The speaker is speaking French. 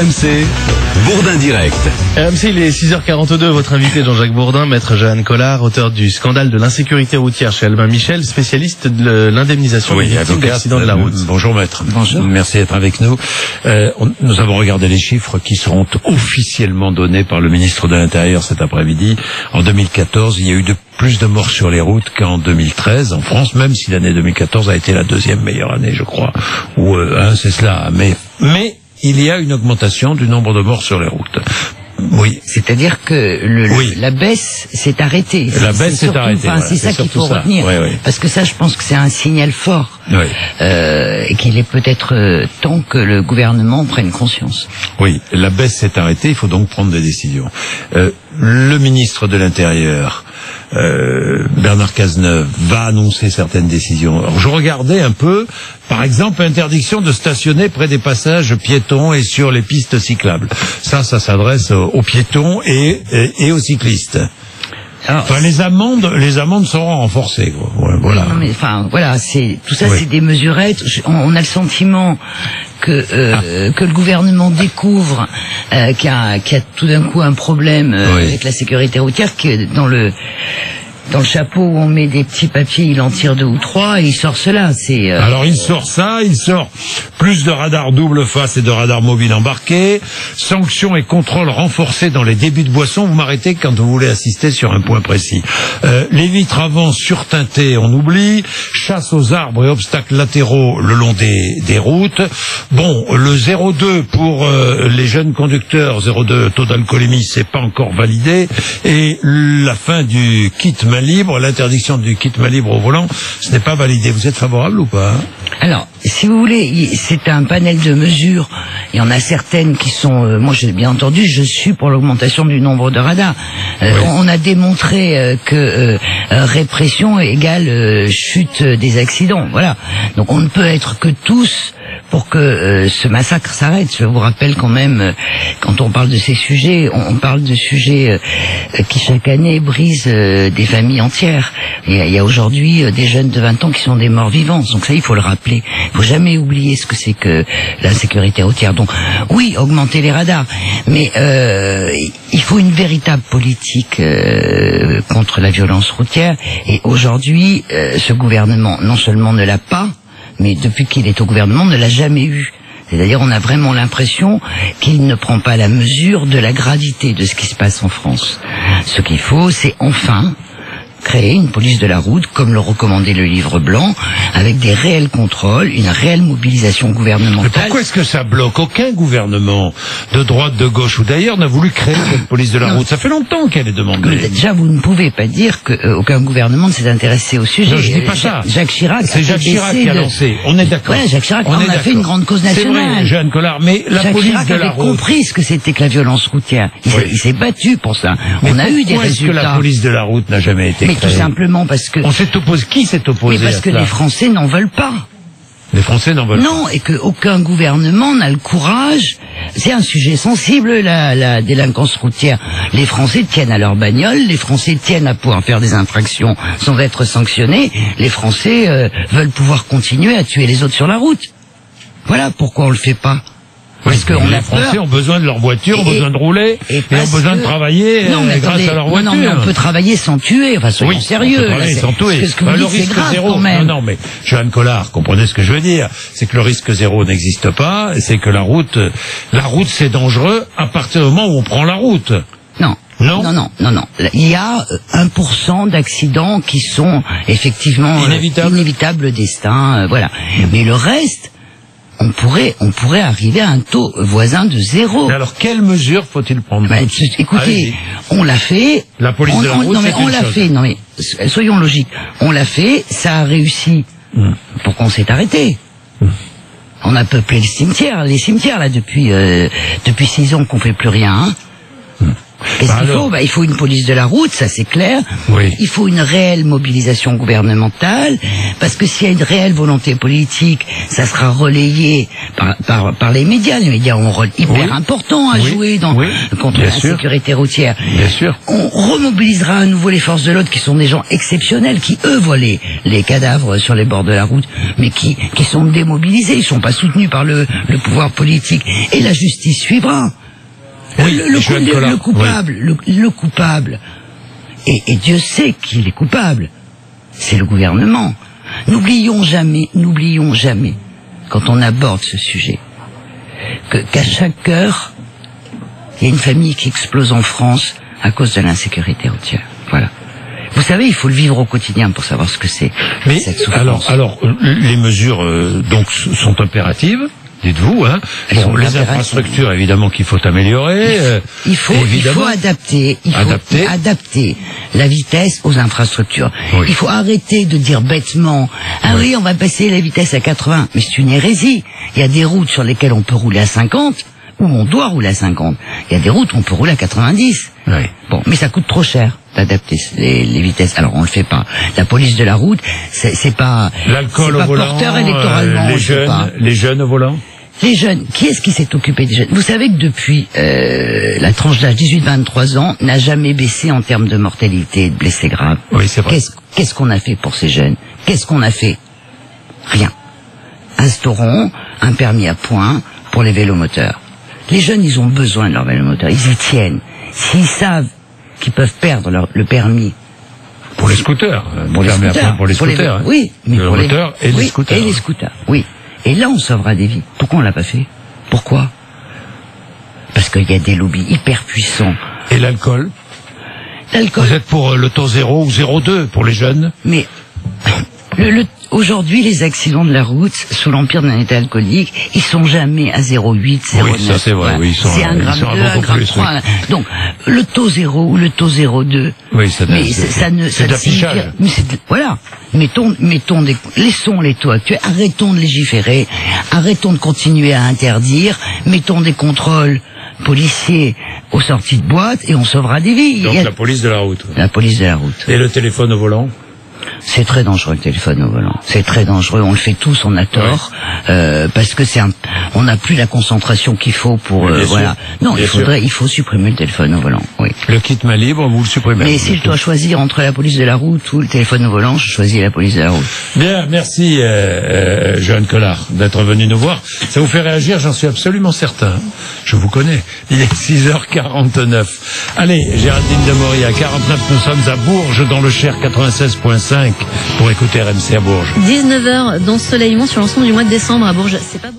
RMC, Bourdin Direct. RMC, il est 6h42, votre invité Jean-Jacques Bourdin, maître Johan Collard, auteur du scandale de l'insécurité routière chez Albin Michel, spécialiste de l'indemnisation des victimes d'accidents de la route. Bonjour maître. Bonjour. Merci d'être avec nous. Nous avons regardé les chiffres qui seront officiellement donnés par le ministre de l'Intérieur cet après-midi. En 2014, il y a eu plus de morts sur les routes qu'en 2013 en France, même si l'année 2014 a été la deuxième meilleure année, je crois. Ou c'est cela. Mais il y a une augmentation du nombre de morts sur les routes. Oui. C'est-à-dire que la baisse s'est arrêtée. La baisse s'est arrêtée. Enfin, c'est ça qu'il faut retenir. Oui, oui. Parce que ça, je pense que c'est un signal fort. Oui. Et qu'il est peut-être temps que le gouvernement prenne conscience. Oui, la baisse s'est arrêtée, il faut donc prendre des décisions. Le ministre de l'Intérieur, Bernard Cazeneuve, va annoncer certaines décisions. Alors, je regardais un peu, par exemple, interdiction de stationner près des passages piétons et sur les pistes cyclables. Ça s'adresse aux piétons et aux cyclistes. Alors, enfin, les amendes seront renforcées, quoi. Voilà. Non, mais enfin, voilà, tout ça, c'est des mesurettes. On a le sentiment que le gouvernement découvre qu'il y a tout d'un coup un problème avec la sécurité routière, que dans le chapeau où on met des petits papiers, il en tire 2 ou 3 et il sort cela. Alors il sort plus de radars double face et de radars mobiles embarqués, sanctions et contrôles renforcés dans les débits de boissons. Vous m'arrêtez quand vous voulez assister sur un point précis. Les vitres avant surteintées, on oublie. Chasse aux arbres et obstacles latéraux le long des routes. Bon, le 0,2 pour les jeunes conducteurs, 0,2 taux d'alcoolémie, c'est pas encore validé. Et la fin du kit main libre, l'interdiction du kit main libre au volant, ce n'est pas validé. Vous êtes favorable ou pas? Alors, si vous voulez, c'est un panel de mesures. Il y en a certaines qui sont... moi, j'ai bien entendu, je suis pour l'augmentation du nombre de radars. On a démontré que répression égale chute des accidents. Voilà. Donc, on ne peut être que tous pour que ce massacre s'arrête. Je vous rappelle quand même, quand on parle de ces sujets, on parle de sujets qui chaque année brisent des familles entières. Et il y a aujourd'hui des jeunes de 20 ans qui sont des morts vivants. Donc ça, il faut le rappeler. Il faut jamais oublier ce que c'est que l'insécurité routière. Donc oui, augmenter les radars, mais il faut une véritable politique contre la violence routière. Et aujourd'hui, ce gouvernement non seulement ne l'a pas, mais depuis qu'il est au gouvernement, ne l'a jamais eu. C'est-à-dire, on a vraiment l'impression qu'il ne prend pas la mesure de la gravité de ce qui se passe en France. Ce qu'il faut, c'est enfin créer une police de la route, comme le recommandait le livre blanc, avec des réels contrôles, une réelle mobilisation gouvernementale. Mais pourquoi est-ce que ça bloque? Aucun gouvernement, de droite, de gauche ou d'ailleurs, n'a voulu créer cette police de la route. Ça fait longtemps qu'elle est demandée. Mais déjà, vous ne pouvez pas dire qu'aucun gouvernement ne s'est intéressé au sujet. Non, je dis pas ça. Jacques Chirac c'est Jacques Chirac qui a lancé. On est d'accord. Voilà, Jacques Chirac a fait une grande cause nationale. C'est vrai, Johan Collard, mais la Jacques police Chirac de la avait route... compris ce que c'était que la violence routière. Il s'est battu pour ça. On a eu des résultats. Pourquoi est-ce que la police de la route n'a jamais été créée? Mais tout simplement parce que... On s'est opposé. Qui s'est opposé? Mais parce que les Français n'en veulent pas. Les Français n'en veulent pas. Non, et qu'aucun gouvernement n'a le courage. C'est un sujet sensible, la délinquance routière. Les Français tiennent à leur bagnole, les Français tiennent à pouvoir faire des infractions sans être sanctionnés. Les Français veulent pouvoir continuer à tuer les autres sur la route. Voilà pourquoi on le fait pas. Parce que les Français ont besoin de leur voiture, ont besoin de rouler, et ont besoin de travailler grâce à leur voiture. Non, mais on peut travailler sans tuer, enfin soyons sérieux. On peut travailler sans tuer. Parce que le risque zéro, quand même. Non, mais Johan Collard, comprenez ce que je veux dire. C'est que le risque zéro n'existe pas, c'est que la route c'est dangereux à partir du moment où on prend la route. Non. Non. Il y a 1% d'accidents qui sont effectivement inévitables destin, voilà. Mais le reste, on pourrait arriver à un taux voisin de 0. Mais alors, quelles mesures faut-il prendre? Écoutez, on l'a fait. La police de la route, on l'a fait. Non mais soyons logiques. On l'a fait, ça a réussi. Pourquoi on s'est arrêté? On a peuplé les cimetières là depuis 6 ans qu'on fait plus rien. Qu'est-ce qu'il faut ? Il faut une police de la route, ça c'est clair. Oui. Il faut une réelle mobilisation gouvernementale, parce que s'il y a une réelle volonté politique, ça sera relayé par les médias. Les médias ont un rôle hyper important à jouer contre la sécurité routière. Bien sûr. On remobilisera à nouveau les forces de l'ordre, qui sont des gens exceptionnels, qui eux voient les cadavres sur les bords de la route, mais qui sont démobilisés, ils sont pas soutenus par le pouvoir politique. Et la justice suivra. Oui, le coupable, et Dieu sait qu'il est coupable, c'est le gouvernement. N'oublions jamais, quand on aborde ce sujet, qu'à chaque heure, il y a une famille qui explose en France à cause de l'insécurité routière. Voilà. Vous savez, il faut le vivre au quotidien pour savoir ce que c'est. Mais cette souffrance. alors, les mesures donc sont impératives. Dites-vous, hein. Bon, les infrastructures, évidemment, qu'il faut améliorer. Il faut adapter. Il faut adapter la vitesse aux infrastructures. Oui. Il faut arrêter de dire bêtement, oui, on va passer la vitesse à 80. Mais c'est une hérésie. Il y a des routes sur lesquelles on peut rouler à 50, où on doit rouler à 50. Il y a des routes où on peut rouler à 90. Oui. Bon, mais ça coûte trop cher d'adapter les vitesses. Alors on le fait pas. La police de la route, c'est pas l'alcool au volant, porteur électoralement. Les jeunes au volant. Les jeunes, qui est-ce qui s'est occupé des jeunes ? Vous savez que depuis la tranche d'âge 18-23 ans n'a jamais baissé en termes de mortalité et de blessés graves. Oui, c'est vrai. Qu'est-ce qu'on a fait pour ces jeunes ? Qu'est-ce qu'on a fait ? Rien. Instaurons un permis à points pour les vélomoteurs. Les jeunes, ils ont besoin de leur vélomoteur, ils y tiennent. S'ils savent qu'ils peuvent perdre le permis... Pour les scooters. Pour les scooters. Oui, mais pour les moteurs et les scooters. Et les scooters, oui. Et là, on sauvera des vies. Pourquoi on l'a pas fait ? Pourquoi ? Parce qu'il y a des lobbies hyper puissants. Et l'alcool ? Vous êtes pour le taux 0 ou 0,2 pour les jeunes ? Mais aujourd'hui, les accidents de la route, sous l'empire d'un état alcoolique, ils sont jamais à 0,8, 0,9. Oui, ça c'est vrai. Oui, c'est 1 gramme 2, 1 gramme 3. Oui. Donc, le taux 0 ou le taux 0,2. Oui, ça d'affichage. Voilà. Laissons les taux actuels, arrêtons de légiférer, arrêtons de continuer à interdire, mettons des contrôles policiers aux sorties de boîte et on sauvera des vies. Donc la police de la route. La police de la route. Et le téléphone au volant ? C'est très dangereux le téléphone au volant. C'est très dangereux. On le fait tous, on a tort, parce que on n'a plus la concentration qu'il faut pour voilà. Non, il faut supprimer le téléphone au volant. Oui. Le kit main libre, vous le supprimez. Mais si je dois choisir entre la police de la route ou le téléphone au volant, je choisis la police de la route. Bien, merci Johan Collard d'être venu nous voir. Ça vous fait réagir, j'en suis absolument certain. Je vous connais. Il est 6h49. Allez, Géraldine de Mory à 49, nous sommes à Bourges dans le Cher 96.5 pour écouter RMC à Bourges. 19h d'ensoleillement sur l'ensemble du mois de décembre à Bourges. C'est pas